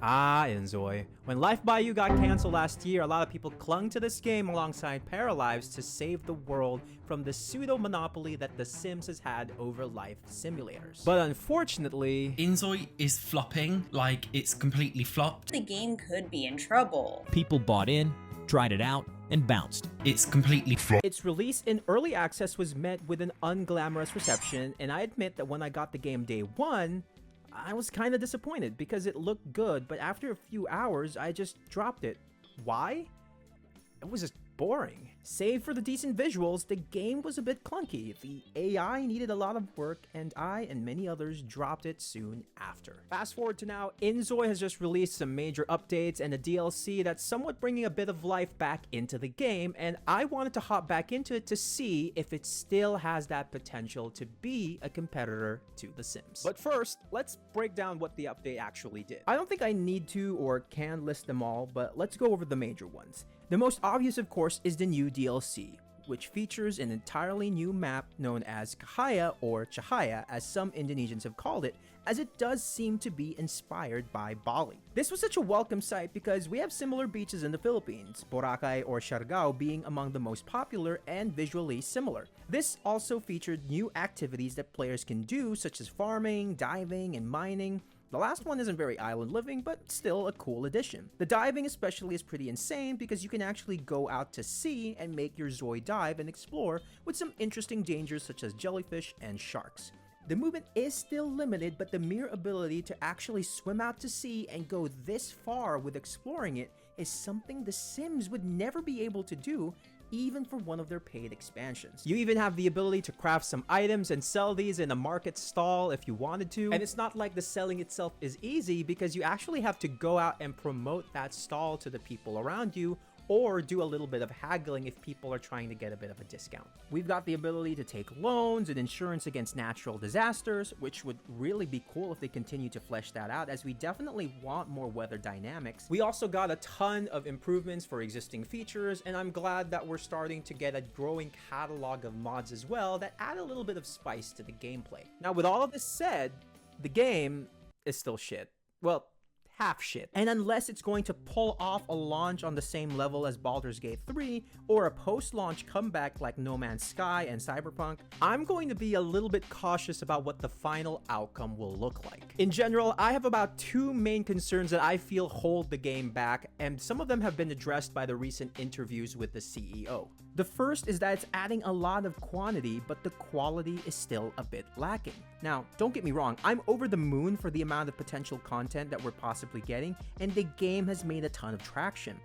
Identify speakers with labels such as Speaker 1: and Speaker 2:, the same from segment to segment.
Speaker 1: Ah, Inzoi. When Life by You got cancelled last year, a lot of people clung to this game alongside Paralives to save the world from the pseudo-monopoly that The Sims has had over life simulators. But unfortunately,
Speaker 2: Inzoi is flopping, like it's completely flopped.
Speaker 3: The game could be in trouble.
Speaker 4: People bought in, tried it out, and bounced.
Speaker 2: It's completely flopped.
Speaker 1: its release in early access was met with an unglamorous reception, and I admit that when I got the game day one, I was kind of disappointed because it looked good, but after a few hours, I just dropped it. Why? It was just boring. Save for the decent visuals, the game was a bit clunky. The AI needed a lot of work, and I and many others dropped it soon after. Fast forward to now, Inzoi has just released some major updates and a DLC that's somewhat bringing a bit of life back into the game, and I wanted to hop back into it to see if it still has that potential to be a competitor to The Sims. But first, let's break down what the update actually did. I don't think I need to or can list them all, but let's go over the major ones. The most obvious, of course, is the new DLC, which features an entirely new map known as Cahaya, or Cahaya as some Indonesians have called it, as it does seem to be inspired by Bali. This was such a welcome sight because we have similar beaches in the Philippines, Boracay or Siargao being among the most popular and visually similar. This also featured new activities that players can do, such as farming, diving, and mining. The last one isn't very island living, but still a cool addition. The diving especially is pretty insane because you can actually go out to sea and make your Zoi dive and explore with some interesting dangers such as jellyfish and sharks. The movement is still limited, but the mere ability to actually swim out to sea and go this far with exploring it is something The Sims would never be able to do, even for one of their paid expansions. You even have the ability to craft some items and sell these in a market stall if you wanted to. And it's not like the selling itself is easy because you actually have to go out and promote that stall to the people around you, or do a little bit of haggling if people are trying to get a bit of a discount. We've got the ability to take loans and insurance against natural disasters, which would really be cool if they continue to flesh that out, as we definitely want more weather dynamics. We also got a ton of improvements for existing features, and I'm glad that we're starting to get a growing catalog of mods as well that add a little bit of spice to the gameplay. Now, with all of this said, the game is still shit. Well, half shit. And unless it's going to pull off a launch on the same level as Baldur's Gate 3 or a post-launch comeback like No Man's Sky and Cyberpunk, I'm going to be a little bit cautious about what the final outcome will look like. In general, I have about two main concerns that I feel hold the game back, and some of them have been addressed by the recent interviews with the CEO. The first is that it's adding a lot of quantity, but the quality is still a bit lacking. Now, don't get me wrong, I'm over the moon for the amount of potential content that we're possibly getting, and the game has made a ton of traction.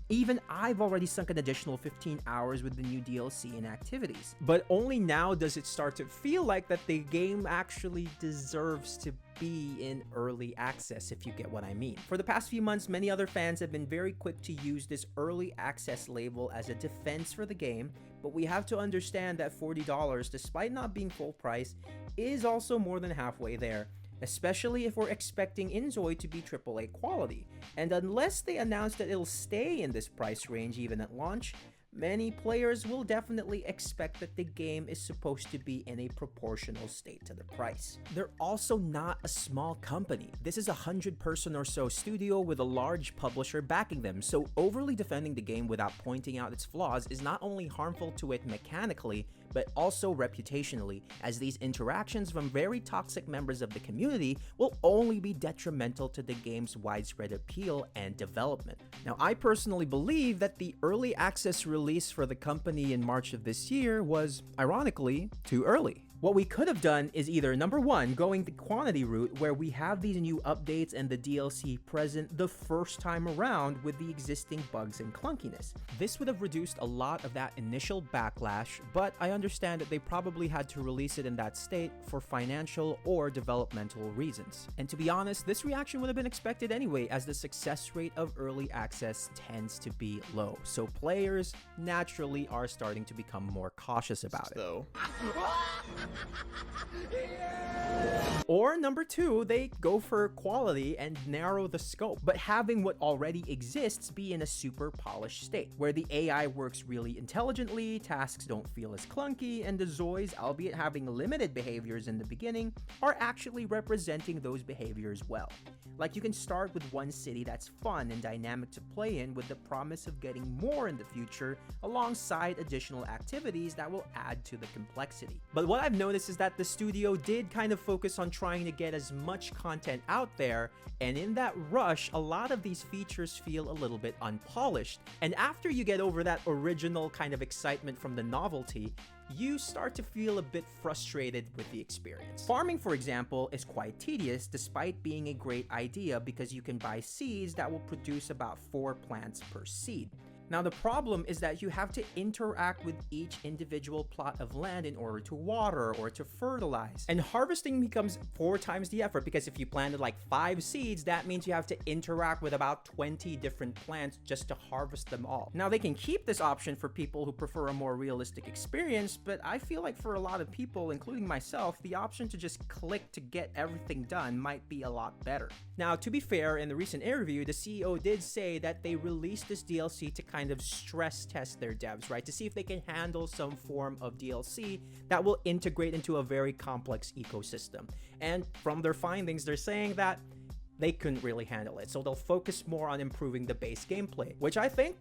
Speaker 1: Even I've already sunk an additional 15 hours with the new DLC and activities. But only now does it start to feel like that the game actually deserves to be in early access, if you get what I mean. For the past few months, many other fans have been very quick to use this early access label as a defense for the game, but we have to understand that $40, despite not being full price, is also more than halfway there, especially if we're expecting Inzoi to be AAA quality. And unless they announce that it'll stay in this price range even at launch, many players will definitely expect that the game is supposed to be in a proportional state to the price. They're also not a small company. This is a 100-person or so studio with a large publisher backing them, so overly defending the game without pointing out its flaws is not only harmful to it mechanically, but also reputationally, as these interactions from very toxic members of the community will only be detrimental to the game's widespread appeal and development. Now, I personally believe that the early access release for the company in March of this year was, ironically, too early. What we could have done is either, number one, going the quantity route where we have these new updates and the DLC present the first time around with the existing bugs and clunkiness. This would have reduced a lot of that initial backlash, but I understand that they probably had to release it in that state for financial or developmental reasons. And to be honest, this reaction would have been expected anyway, as the success rate of early access tends to be low. So players naturally are starting to become more cautious about it. Or number two, they go for quality and narrow the scope, but having what already exists be in a super polished state, where the AI works really intelligently, tasks don't feel as clunky, and the Zoids, albeit having limited behaviors in the beginning, are actually representing those behaviors well. Like, you can start with one city that's fun and dynamic to play in with the promise of getting more in the future alongside additional activities that will add to the complexity. But what I've noticed is that the studio did kind of focus on trying to get as much content out there, and in that rush, a lot of these features feel a little bit unpolished. And after you get over that original kind of excitement from the novelty, you start to feel a bit frustrated with the experience. Farming, for example, is quite tedious despite being a great idea because you can buy seeds that will produce about 4 plants per seed. Now, the problem is that you have to interact with each individual plot of land in order to water or to fertilize. And harvesting becomes 4 times the effort, because if you planted like 5 seeds, that means you have to interact with about 20 different plants just to harvest them all. Now, they can keep this option for people who prefer a more realistic experience, but I feel like for a lot of people, including myself, the option to just click to get everything done might be a lot better. Now, to be fair, in the recent interview, the CEO did say that they released this DLC to kind of stress test their devs, right? To see if they can handle some form of DLC that will integrate into a very complex ecosystem. And from their findings, they're saying that they couldn't really handle it. So they'll focus more on improving the base gameplay, which I think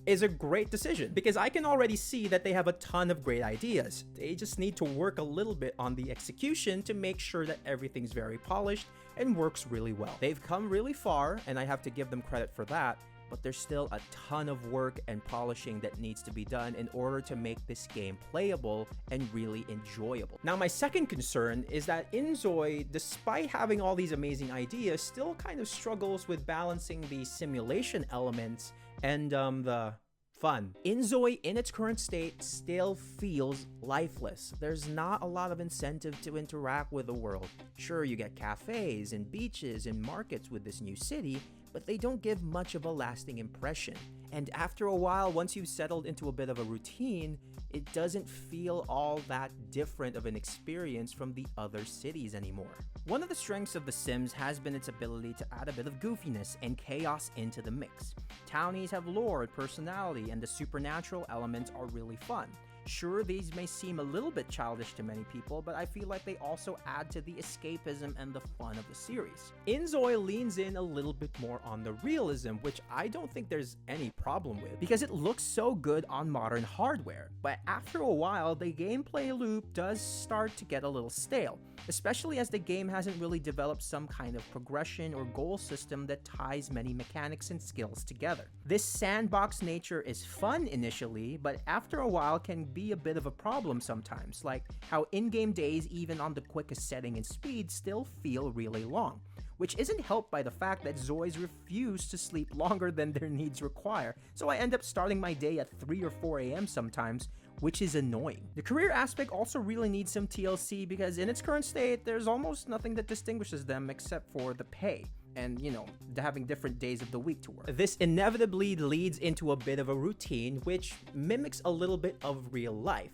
Speaker 1: is a great decision, because I can already see that they have a ton of great ideas. They just need to work a little bit on the execution to make sure that everything's very polished and works really well. They've come really far, and I have to give them credit for that, but there's still a ton of work and polishing that needs to be done in order to make this game playable and really enjoyable. Now, my second concern is that Inzoi, despite having all these amazing ideas, still kind of struggles with balancing the simulation elements and the fun. Inzoi, in its current state, still feels lifeless. There's not a lot of incentive to interact with the world. Sure, you get cafes and beaches and markets with this new city, but they don't give much of a lasting impression. And after a while, once you've settled into a bit of a routine, it doesn't feel all that different of an experience from the other cities anymore. One of the strengths of The Sims has been its ability to add a bit of goofiness and chaos into the mix. Townies have lore and personality, and the supernatural elements are really fun. Sure, these may seem a little bit childish to many people, but I feel like they also add to the escapism and the fun of the series. Inzoi leans in a little bit more on the realism, which I don't think there's any problem with, because it looks so good on modern hardware. But after a while, the gameplay loop does start to get a little stale, especially as the game hasn't really developed some kind of progression or goal system that ties many mechanics and skills together. This sandbox nature is fun initially, but after a while can be a bit of a problem sometimes, like how in-game days, even on the quickest setting and speed, still feel really long, which isn't helped by the fact that Zoids refuse to sleep longer than their needs require, so I end up starting my day at 3 or 4 a.m. sometimes, which is annoying. The career aspect also really needs some TLC, because in its current state, there's almost nothing that distinguishes them except for the pay. And, you know, having different days of the week to work. This inevitably leads into a bit of a routine, which mimics a little bit of real life.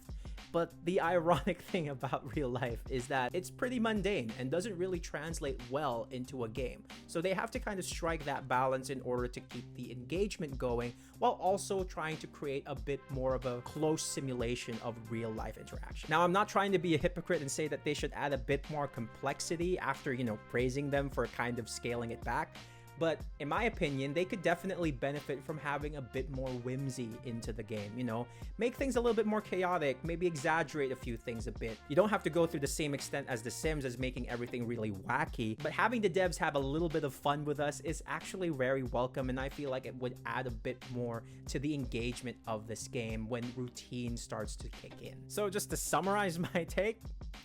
Speaker 1: But the ironic thing about real life is that it's pretty mundane and doesn't really translate well into a game. So they have to kind of strike that balance in order to keep the engagement going, while also trying to create a bit more of a close simulation of real life interaction. Now, I'm not trying to be a hypocrite and say that they should add a bit more complexity after, you know, praising them for kind of scaling it back. But in my opinion, they could definitely benefit from having a bit more whimsy into the game, you know? Make things a little bit more chaotic, maybe exaggerate a few things a bit. You don't have to go through the same extent as The Sims as making everything really wacky, but having the devs have a little bit of fun with us is actually very welcome, and I feel like it would add a bit more to the engagement of this game when routine starts to kick in. So just to summarize my take,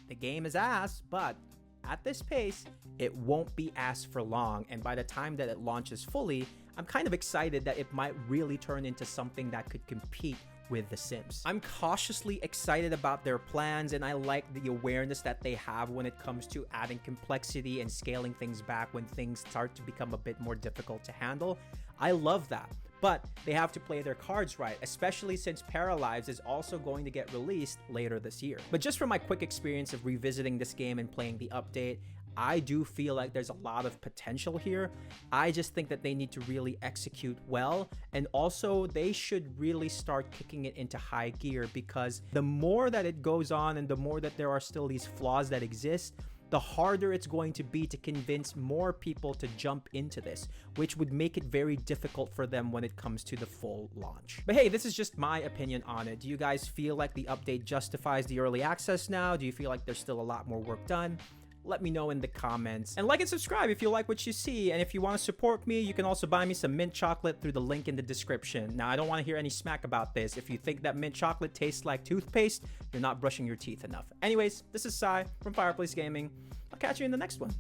Speaker 1: the game is ass, but at this pace, it won't be ass for long, and by the time that it launches fully, I'm kind of excited that it might really turn into something that could compete with The Sims. I'm cautiously excited about their plans, and I like the awareness that they have when it comes to adding complexity and scaling things back when things start to become a bit more difficult to handle. I love that. But they have to play their cards right, especially since Paralives is also going to get released later this year. But just from my quick experience of revisiting this game and playing the update, I do feel like there's a lot of potential here. I just think that they need to really execute well, and also they should really start kicking it into high gear, because the more that it goes on and the more that there are still these flaws that exist, the harder it's going to be to convince more people to jump into this, which would make it very difficult for them when it comes to the full launch. But hey, this is just my opinion on it. Do you guys feel like the update justifies the early access now? Do you feel like there's still a lot more work done? Let me know in the comments, and like and subscribe if you like what you see. And if you want to support me, you can also buy me some mint chocolate through the link in the description. Now, I don't want to hear any smack about this. If you think that mint chocolate tastes like toothpaste, you're not brushing your teeth enough. Anyways, this is Sai from Fireplace Gaming. I'll catch you in the next one.